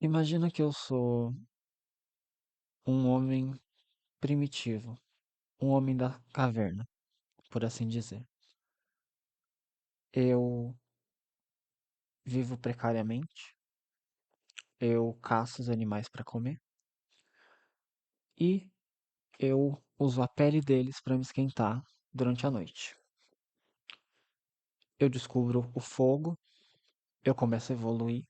Imagina que eu sou um homem primitivo, um homem da caverna, por assim dizer. Eu vivo precariamente, eu caço os animais para comer e eu uso a pele deles para me esquentar durante a noite. Eu descubro o fogo, eu começo a evoluir,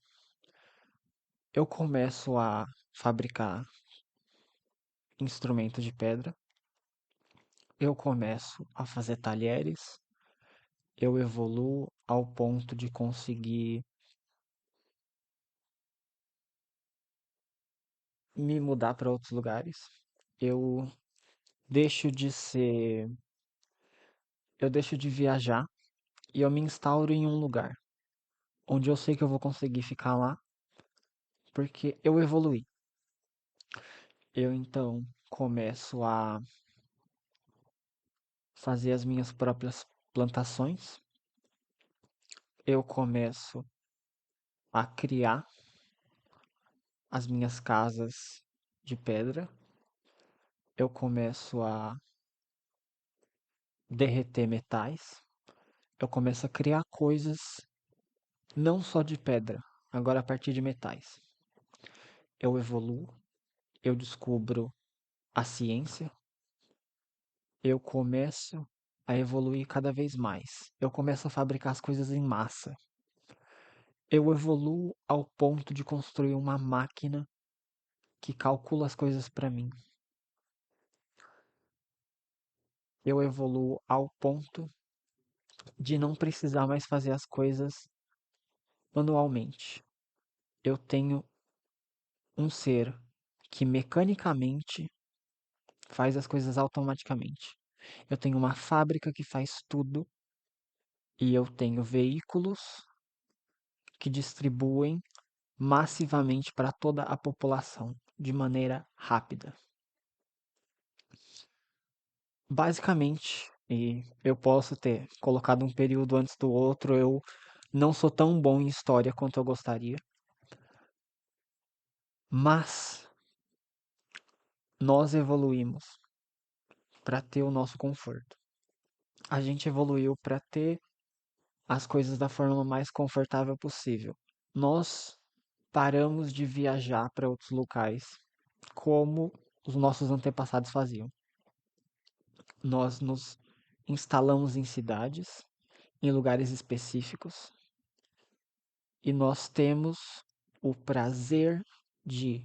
eu começo a fabricar instrumentos de pedra, eu começo a fazer talheres, eu evoluo ao ponto de conseguir me mudar para outros lugares. Eu deixo de ser, eu deixo de viajar e eu me instauro em um lugar onde eu sei que eu vou conseguir ficar lá porque eu evoluí. Eu então começo a fazer as minhas próprias plantações. Eu começo a criar as minhas casas de pedra. Eu começo a derreter metais. Eu começo a criar coisas não só de pedra, agora a partir de metais. Eu evoluo, eu descubro a ciência, eu começo a evoluir cada vez mais. Eu começo a fabricar as coisas em massa. Eu evoluo ao ponto de construir uma máquina que calcula as coisas para mim. Eu evoluo ao ponto de não precisar mais fazer as coisas manualmente. Eu tenho um ser que mecanicamente faz as coisas automaticamente. Eu tenho uma fábrica que faz tudo e eu tenho veículos que distribuem massivamente para toda a população de maneira rápida. Basicamente, e eu posso ter colocado um período antes do outro, eu não sou tão bom em história quanto eu gostaria, mas nós evoluímos para ter o nosso conforto. A gente evoluiu para ter as coisas da forma mais confortável possível. Nós paramos de viajar para outros locais como os nossos antepassados faziam. Nós nos instalamos em cidades, em lugares específicos, e nós temos o prazer de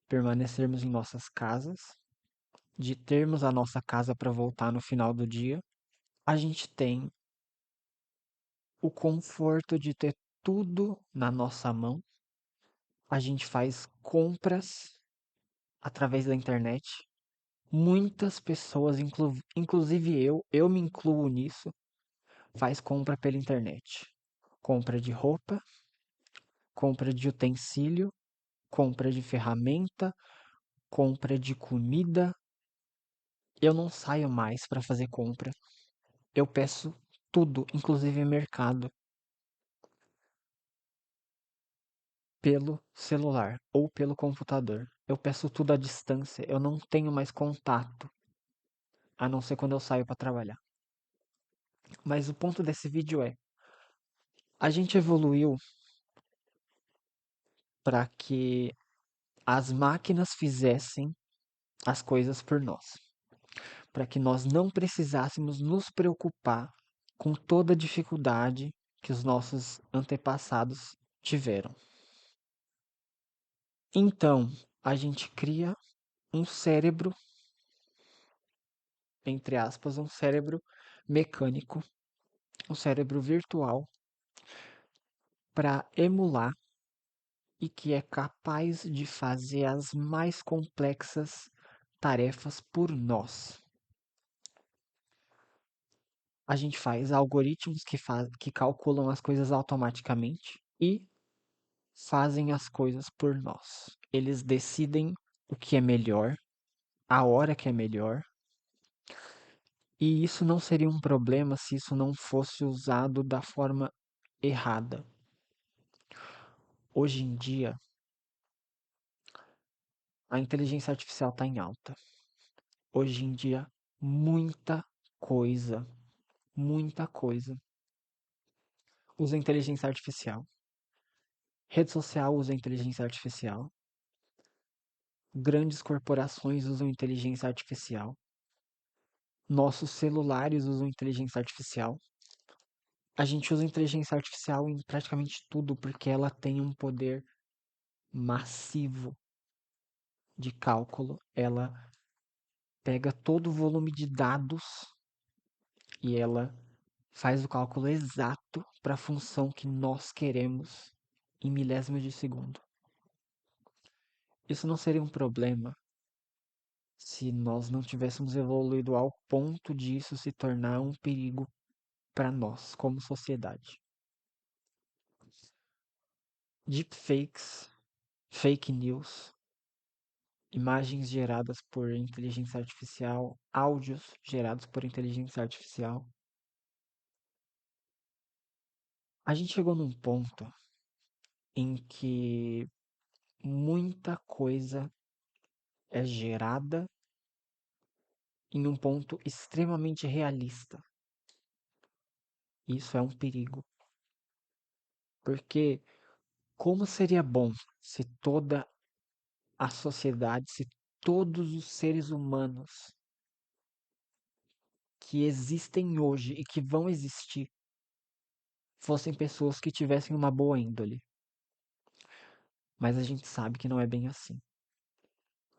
permanecermos em nossas casas, de termos a nossa casa para voltar no final do dia. A gente tem o conforto de ter tudo na nossa mão. A gente faz compras através da internet. Muitas pessoas, inclusive eu me incluo nisso, faz compra pela internet. Compra de roupa, compra de utensílio, compra de ferramenta, compra de comida. Eu não saio mais para fazer compra. Eu peço tudo, inclusive mercado, pelo celular ou pelo computador. Eu peço tudo à distância. Eu não tenho mais contato, a não ser quando eu saio para trabalhar. Mas o ponto desse vídeo é: a gente evoluiu para que as máquinas fizessem as coisas por nós, para que nós não precisássemos nos preocupar com toda a dificuldade que os nossos antepassados tiveram. Então, a gente cria um cérebro, entre aspas, um cérebro mecânico, um cérebro virtual, para emular e que é capaz de fazer as mais complexas tarefas por nós. A gente faz algoritmos que calculam as coisas automaticamente e fazem as coisas por nós. Eles decidem o que é melhor, a hora que é melhor, e isso não seria um problema se isso não fosse usado da forma errada. Hoje em dia, A inteligência artificial está em alta. Hoje em dia, muita coisa, muita coisa usa inteligência artificial. Rede social usa inteligência artificial. Grandes corporações usam inteligência artificial. Nossos celulares usam inteligência artificial. A gente usa inteligência artificial em praticamente tudo porque ela tem um poder massivo de cálculo. Ela pega todo o volume de dados e ela faz o cálculo exato para a função que nós queremos em milésimos de segundo. Isso não seria um problema se nós não tivéssemos evoluído ao ponto disso se tornar um perigo para nós como sociedade. Deepfakes, fake news, imagens geradas por inteligência artificial, áudios gerados por inteligência artificial. A gente chegou num ponto em que muita coisa é gerada em um ponto extremamente realista. Isso é um perigo, porque como seria bom se toda a sociedade, se todos os seres humanos que existem hoje e que vão existir fossem pessoas que tivessem uma boa índole. Mas a gente sabe que não é bem assim.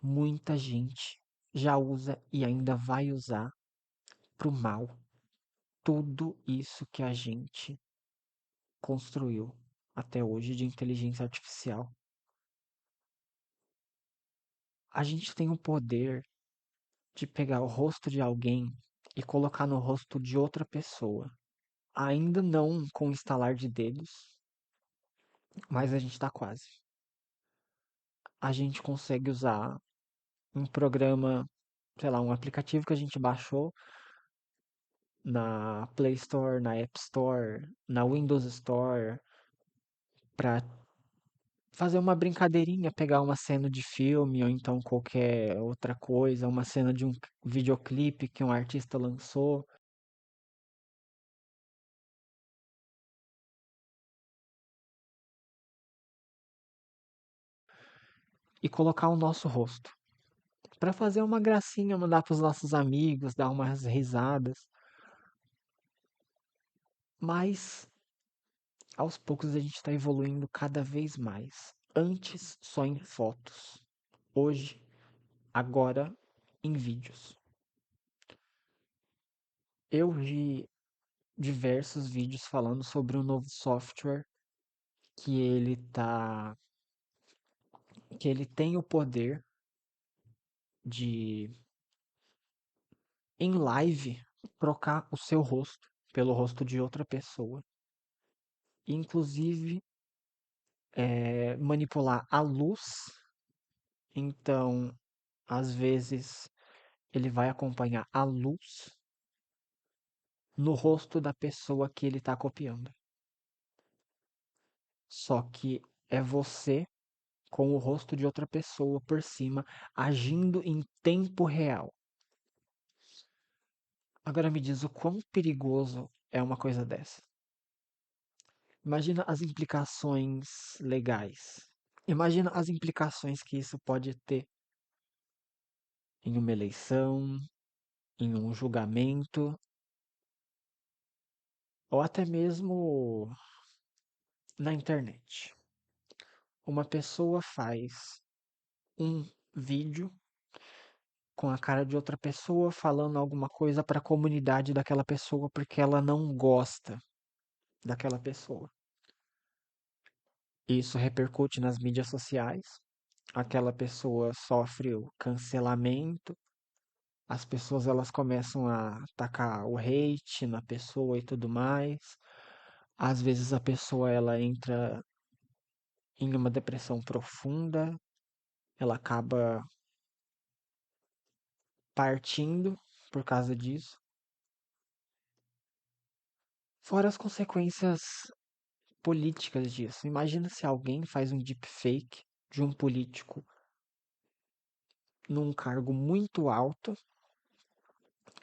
Muita gente já usa e ainda vai usar pro mal tudo isso que a gente construiu até hoje de inteligência artificial. A gente tem o poder de pegar o rosto de alguém e colocar no rosto de outra pessoa. Ainda não com estalar de dedos, mas a gente tá quase. A gente consegue usar um programa, sei lá, um aplicativo que a gente baixou na Play Store, na App Store, na Windows Store, para fazer uma brincadeirinha, pegar uma cena de filme ou então qualquer outra coisa, uma cena de um videoclipe que um artista lançou e colocar o nosso rosto. Para fazer uma gracinha, mandar para os nossos amigos, dar umas risadas. Mas aos poucos a gente está evoluindo cada vez mais. Antes só em fotos, hoje, agora em vídeos. Eu vi diversos vídeos falando sobre um novo software que que ele tem o poder de em live trocar o seu rosto pelo rosto de outra pessoa, inclusive manipular a luz. Então, às vezes ele vai acompanhar a luz no rosto da pessoa que ele está copiando. Só que é você com o rosto de outra pessoa por cima, agindo em tempo real. Agora me diz o quão perigoso é uma coisa dessa. Imagina as implicações legais. Imagina as implicações que isso pode ter em uma eleição, em um julgamento, ou até mesmo na internet. Uma pessoa faz um vídeo com a cara de outra pessoa falando alguma coisa para a comunidade daquela pessoa porque ela não gosta daquela pessoa. Isso repercute nas mídias sociais. Aquela pessoa sofre o cancelamento. As pessoas elas começam a atacar o hate na pessoa e tudo mais. Às vezes a pessoa ela entra em uma depressão profunda, ela acaba partindo por causa disso. Fora as consequências políticas disso. Imagina se alguém faz um deepfake de um político num cargo muito alto,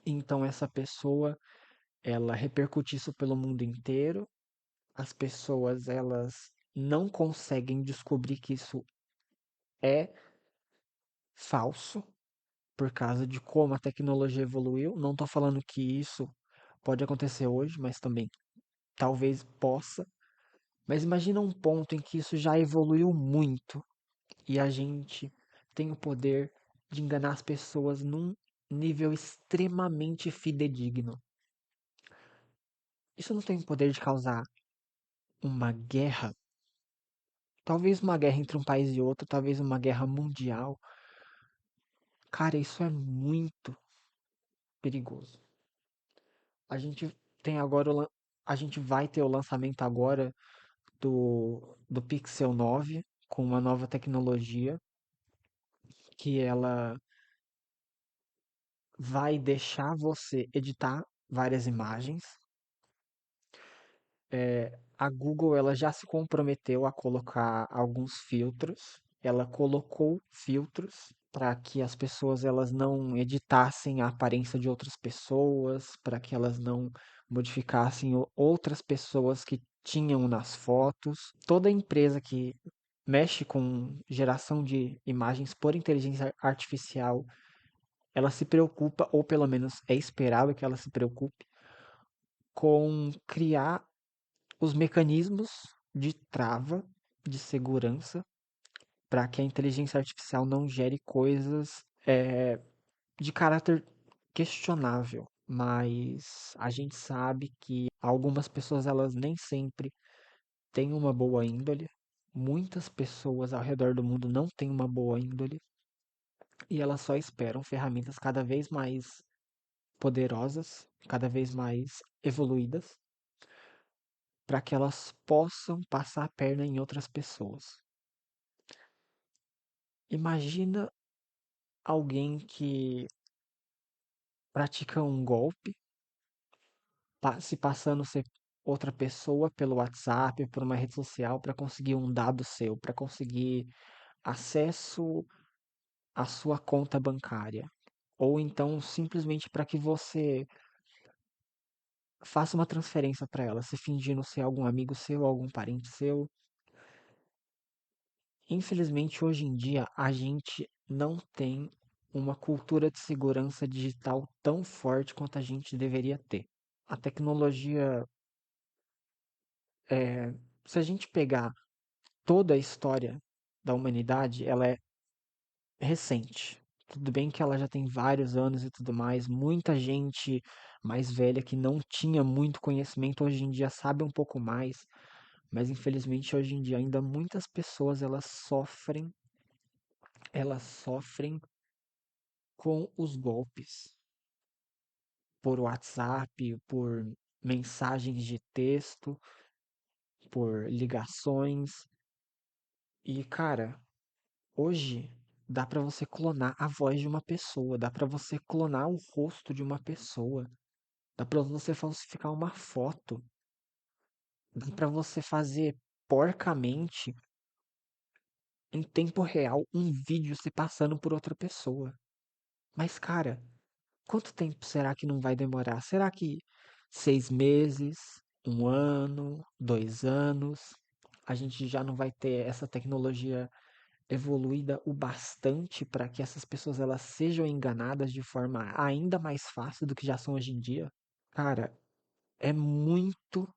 então essa pessoa ela repercute isso pelo mundo inteiro. As pessoas elas não conseguem descobrir que isso é falso por causa de como a tecnologia evoluiu. Não estou falando que isso pode acontecer hoje, mas também talvez possa. Mas imagina um ponto em que isso já evoluiu muito e a gente tem o poder de enganar as pessoas num nível extremamente fidedigno. Isso não tem o poder de causar uma guerra, talvez uma guerra entre um país e outro, talvez uma guerra mundial. Cara, isso é muito perigoso. A gente tem agora a gente vai ter o lançamento agora do Pixel 9 com uma nova tecnologia que ela vai deixar você editar várias imagens. A Google ela já se comprometeu a colocar alguns filtros. Ela colocou filtros para que as pessoas elas não editassem a aparência de outras pessoas, para que elas não modificassem outras pessoas que tinham nas fotos. Toda empresa que mexe com geração de imagens por inteligência artificial, ela se preocupa, ou pelo menos é esperado que ela se preocupe, com criar os mecanismos de trava, de segurança, para que a inteligência artificial não gere coisas de caráter questionável. Mas a gente sabe que algumas pessoas elas nem sempre têm uma boa índole. Muitas pessoas ao redor do mundo não têm uma boa índole e elas só esperam ferramentas cada vez mais poderosas, cada vez mais evoluídas, para que elas possam passar a perna em outras pessoas. Imagina alguém que pratica um golpe, se passando ser outra pessoa pelo WhatsApp, por uma rede social, para conseguir um dado seu, para conseguir acesso à sua conta bancária. Ou então simplesmente para que você faça uma transferência para ela, se fingindo ser algum amigo seu, algum parente seu. Infelizmente, hoje em dia, a gente não tem uma cultura de segurança digital tão forte quanto a gente deveria ter. A tecnologia, se a gente pegar toda a história da humanidade, ela é recente. Tudo bem que ela já tem vários anos e tudo mais, muita gente mais velha que não tinha muito conhecimento hoje em dia sabe um pouco mais, mas infelizmente hoje em dia ainda muitas pessoas elas sofrem com os golpes por WhatsApp, por mensagens de texto, por ligações. E, cara, hoje dá pra você clonar a voz de uma pessoa, dá pra você clonar o rosto de uma pessoa, dá pra você falsificar uma foto, dá pra você fazer porcamente em tempo real um vídeo se passando por outra pessoa. Mas, cara, quanto tempo será que não vai demorar? Será que 6 meses, um ano, 2 anos, a gente já não vai ter essa tecnologia evoluída o bastante para que essas pessoas elas sejam enganadas de forma ainda mais fácil do que já são hoje em dia? Cara, é muito,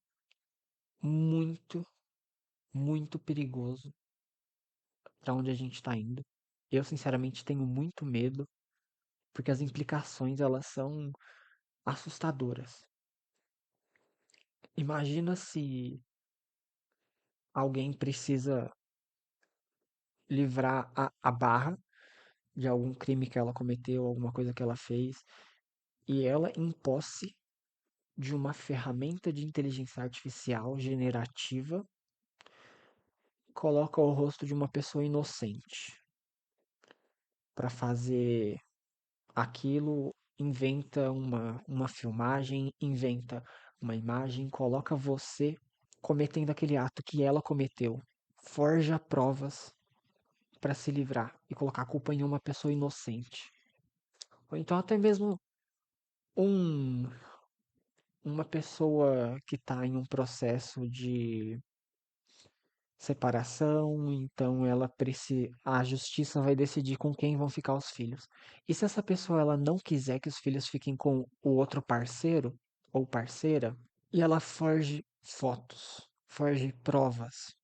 muito, muito perigoso para onde a gente está indo. Eu, sinceramente, tenho muito medo, porque as implicações elas são assustadoras. Imagina se alguém precisa livrar a barra de algum crime que ela cometeu, alguma coisa que ela fez, e ela, em posse de uma ferramenta de inteligência artificial generativa, coloca o rosto de uma pessoa inocente para fazer aquilo, inventa uma filmagem, inventa uma imagem, coloca você cometendo aquele ato que ela cometeu, forja provas para se livrar e colocar a culpa em uma pessoa inocente. Ou então até mesmo um, uma pessoa que está em um processo de separação, então ela precisa, a justiça vai decidir com quem vão ficar os filhos. E se essa pessoa ela não quiser que os filhos fiquem com o outro parceiro ou parceira, e ela forge fotos, forge provas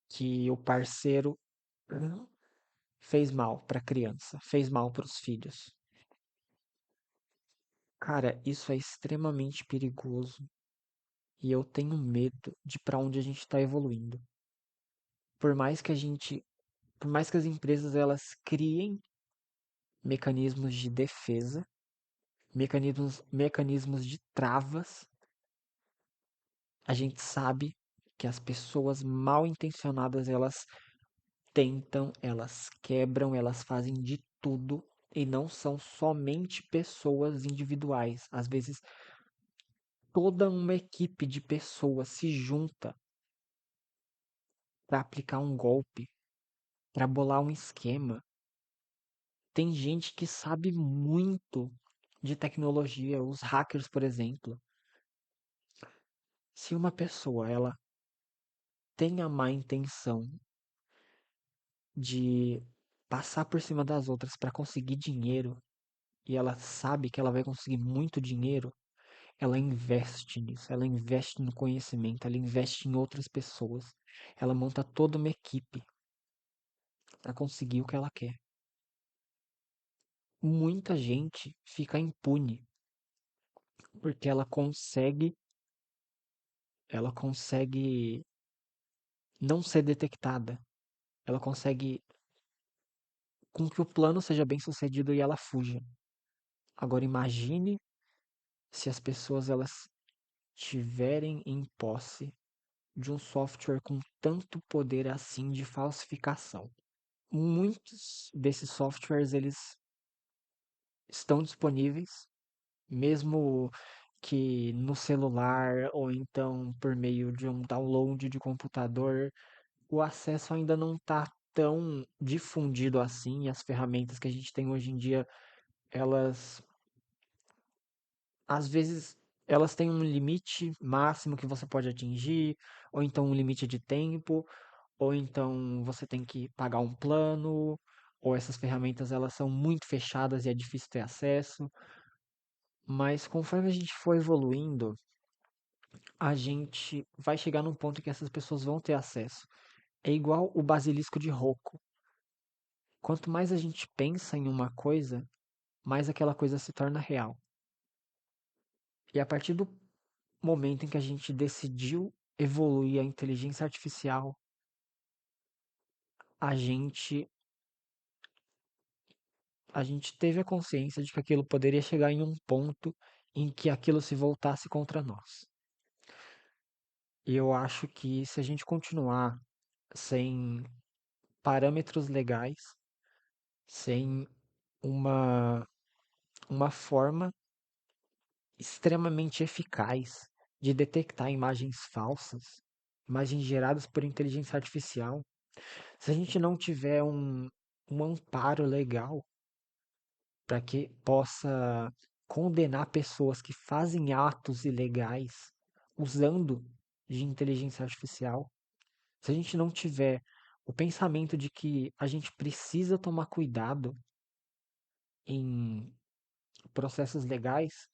que o parceiro fez mal para a criança, fez mal para os filhos. Cara, isso é extremamente perigoso e eu tenho medo de para onde a gente está evoluindo. Por mais que a gente, por mais que as empresas elas criem mecanismos de defesa, mecanismos de travas, a gente sabe que as pessoas mal intencionadas elas tentam, elas quebram, elas fazem de tudo e não são somente pessoas individuais. Às vezes toda uma equipe de pessoas se junta para aplicar um golpe, para bolar um esquema. Tem gente que sabe muito de tecnologia, os hackers, por exemplo. Se uma pessoa ela tem a má intenção de passar por cima das outras para conseguir dinheiro e ela sabe que ela vai conseguir muito dinheiro, ela investe nisso, ela investe no conhecimento, ela investe em outras pessoas, ela monta toda uma equipe para conseguir o que ela quer. Muita gente fica impune porque ela consegue não ser detectada, ela consegue com que o plano seja bem sucedido e ela fuja. Agora imagine se as pessoas elas tiverem em posse de um software com tanto poder assim de falsificação. Muitos desses softwares eles estão disponíveis, mesmo que no celular ou então por meio de um download de computador, o acesso ainda não está tão difundido assim. As ferramentas que a gente tem hoje em dia, elas às vezes elas têm um limite máximo que você pode atingir, ou então um limite de tempo, ou então você tem que pagar um plano, ou essas ferramentas elas são muito fechadas e é difícil ter acesso. Mas conforme a gente for evoluindo, a gente vai chegar num ponto que essas pessoas vão ter acesso. É igual o basilisco de Rocco. Quanto mais a gente pensa em uma coisa, mais aquela coisa se torna real. E a partir do momento em que a gente decidiu evoluir a inteligência artificial, a gente a gente teve a consciência de que aquilo poderia chegar em um ponto em que aquilo se voltasse contra nós. E eu acho que se a gente continuar sem parâmetros legais, sem uma, uma forma extremamente eficaz de detectar imagens falsas, imagens geradas por inteligência artificial, se a gente não tiver um amparo legal para que possa condenar pessoas que fazem atos ilegais usando de inteligência artificial, se a gente não tiver o pensamento de que a gente precisa tomar cuidado em processos legais,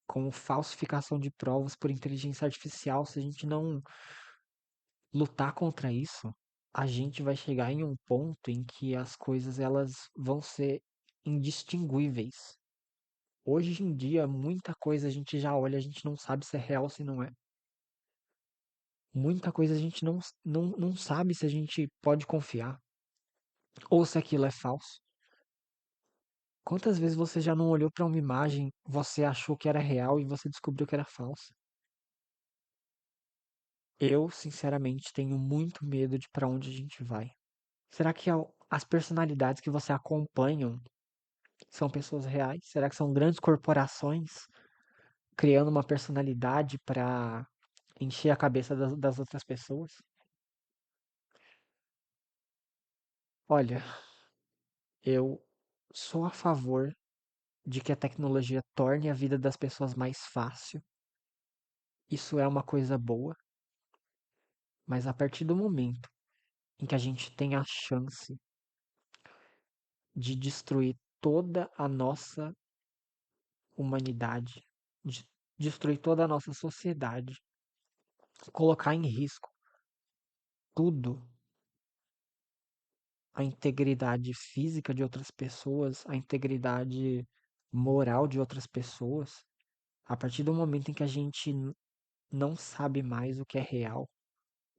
como falsificação de provas por inteligência artificial, se a gente não lutar contra isso, a gente vai chegar em um ponto em que as coisas elas vão ser indistinguíveis. Hoje em dia, muita coisa a gente já olha, a gente não sabe se é real ou se não é. Muita coisa a gente não sabe se a gente pode confiar ou se aquilo é falso. Quantas vezes você já não olhou para uma imagem, você achou que era real e você descobriu que era falsa? Eu, sinceramente, tenho muito medo de para onde a gente vai. Será que as personalidades que você acompanha são pessoas reais? Será que são grandes corporações criando uma personalidade para encher a cabeça das outras pessoas? Olha, eu sou a favor de que a tecnologia torne a vida das pessoas mais fácil. Isso é uma coisa boa, mas a partir do momento em que a gente tem a chance de destruir toda a nossa humanidade, de destruir toda a nossa sociedade, colocar em risco tudo, a integridade física de outras pessoas, a integridade moral de outras pessoas, a partir do momento em que a gente não sabe mais o que é real,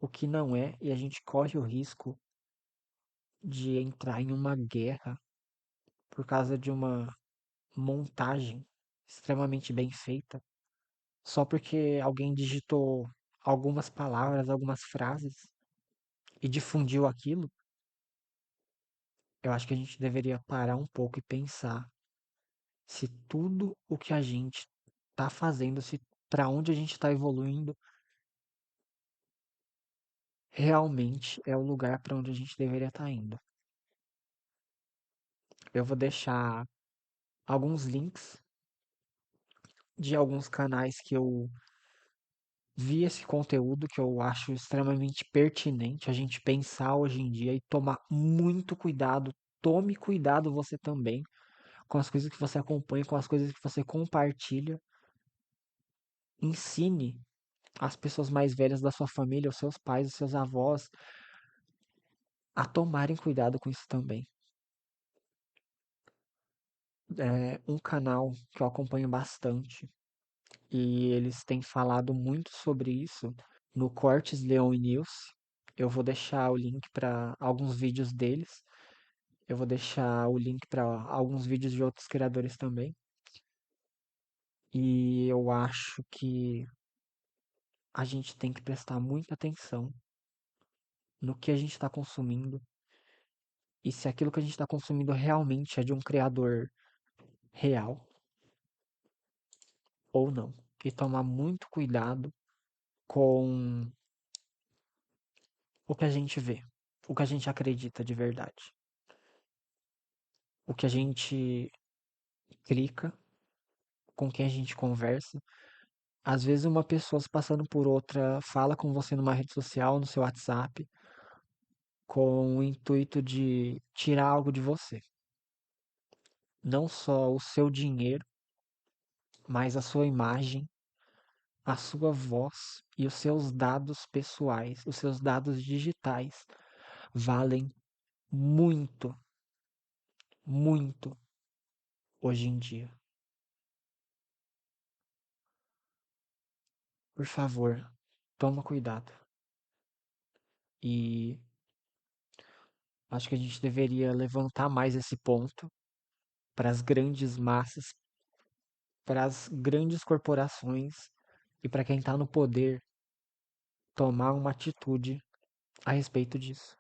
o que não é, e a gente corre o risco de entrar em uma guerra por causa de uma montagem extremamente bem feita, só porque alguém digitou algumas palavras, algumas frases e difundiu aquilo. Eu acho que a gente deveria parar um pouco e pensar se tudo o que a gente está fazendo, se para onde a gente está evoluindo, realmente é o lugar para onde a gente deveria estar indo. Eu vou deixar alguns links de alguns canais que eu vi esse conteúdo que eu acho extremamente pertinente a gente pensar hoje em dia e tomar muito cuidado. Tome cuidado você também com as coisas que você acompanha, com as coisas que você compartilha. Ensine as pessoas mais velhas da sua família, os seus pais, os seus avós, a tomarem cuidado com isso também. É um canal que eu acompanho bastante e eles têm falado muito sobre isso no Cortes Leon News. Eu vou deixar o link para alguns vídeos deles. Eu vou deixar o link para alguns vídeos de outros criadores também. E eu acho que a gente tem que prestar muita atenção no que a gente está consumindo e se aquilo que a gente está consumindo realmente é de um criador real ou não. E tomar muito cuidado com o que a gente vê, o que a gente acredita de verdade, o que a gente clica, com quem a gente conversa. Às vezes uma pessoa se passando por outra fala com você numa rede social, no seu WhatsApp, com o intuito de tirar algo de você. Não só o seu dinheiro, mas a sua imagem, a sua voz e os seus dados pessoais, os seus dados digitais valem muito, muito hoje em dia. Por favor, toma cuidado. E acho que a gente deveria levantar mais esse ponto para as grandes massas, para as grandes corporações e para quem está no poder tomar uma atitude a respeito disso.